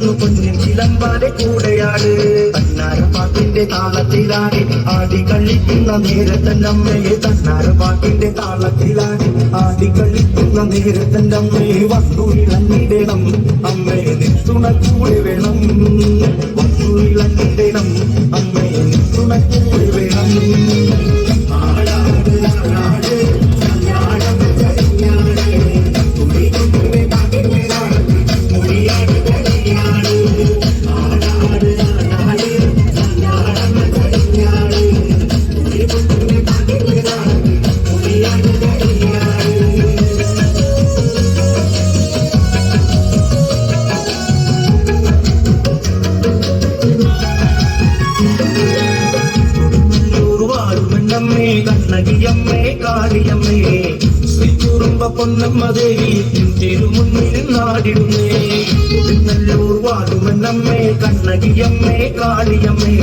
വന്നു പൊന്നിൻ ചിലമ്പാലെ കൂടെയാട് തന്നാര പാട്ടിന്റെ താളത്തിലാടി ആടി കളിക്കുന്ന നേരത്തന്റെ അമ്മയെ തന്നാര പാട്ടിന്റെ താളത്തിലാടി ആടി കളിക്കുന്ന നേരത്തന്റെ അമ്മയെ വന്നു ഇളങ്ങിടണം അമ്മയെ നിത്തുണ കൂടെ വേണം വന്നു ഇളങ്ങിടണം അമ്മയെ നിത്തുണ കൂടെ വേണം കണ്ണകിയമ്മേ കാളിയമ്മേ ശ്രീ കുറുമ്പ പൊന്നമ്മ ദേവി തിരുമുന്നിൽ നാടിടുന്നേ കൊടുങ്ങല്ലൂർ വാടുമെന്നമ്മേ കണ്ണകിയമ്മേ കാളിയമ്മേ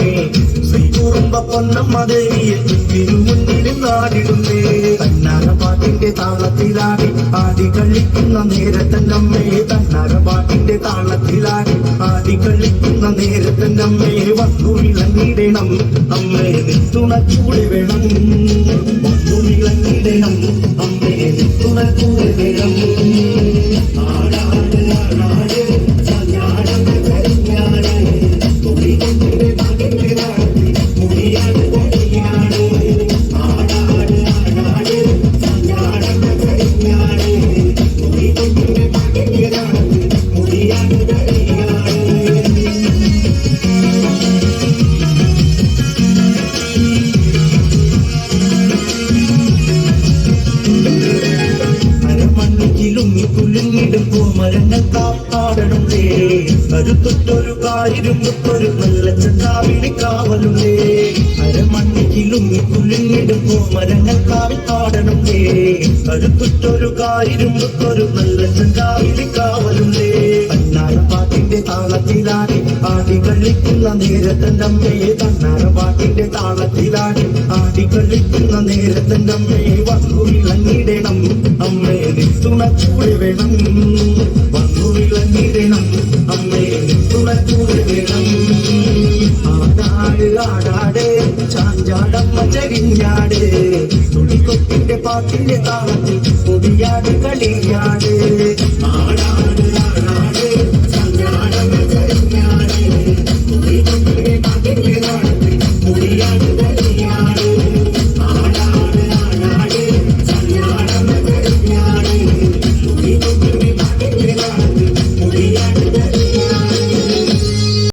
ശ്രീ കുറുമ്പ പൊന്നമ്മ ദേവി തിരുമുന്നിൽ നാടിടുന്നേ തന്നാര പാട്ടിന്റെ താളത്തിലാടി ആടി കളിക്കുന്ന നേരത്തന്റെ അമ്മയെ തന്നാര പാട്ടിന്റെ താളത്തിലാടി ആടി കളിക്കുന്ന നേരത്തന്റെ അമ്മയെ വന്നു ഇളങ്ങിടണം അമ്മയെ നിത്തുണ കൂടെ വേണം വന്നു ഇളങ്ങിടണം അമ്മയെ നിത്തുണ കൂടെ വേണം മരങ്ങൾ കാപ്പാടണുണ്ടേ കരുത്തൊട്ടൊരു കായിരുമ്പൊരു നല്ല ചക്കാവിളി കാവലുണ്ടേ അരമണ്ണിക്കിലും കുലുങ്ങിടുമ്പോ മരങ്ങൾ കാവിപ്പാടണുണ്ടേ കരുത്തൊട്ടൊരു കായിരുമ്പൊരു നല്ല ചക്കാവിളി കാവലുണ്ടേ തന്നാര പാട്ടിന്റെ താളത്തിലാടി ആടി കളിക്കുന്ന നേരത്തന്റെ അമ്മയെ തന്നാര പാട്ടിന്റെ താളത്തിലാടി ആടി കളിക്കുന്ന നേരത്തന്റെ അമ്മയെ വന്നു ഇളങ്ങിടണം അമ്മയെ നിത്തുണ കൂടെ വേണം വന്നു ഇളങ്ങിടണം അമ്മയെ നിത്തുണ കൂടെ വേണം ആടാട് ആടാട് ചാഞ്ചാടമ്മ ചരിഞ്ഞാട് തുളിക്കൊട്ടിന്റെ പാട്ടിന്റെ താളത്തിൽ പൊടിയാട് കളി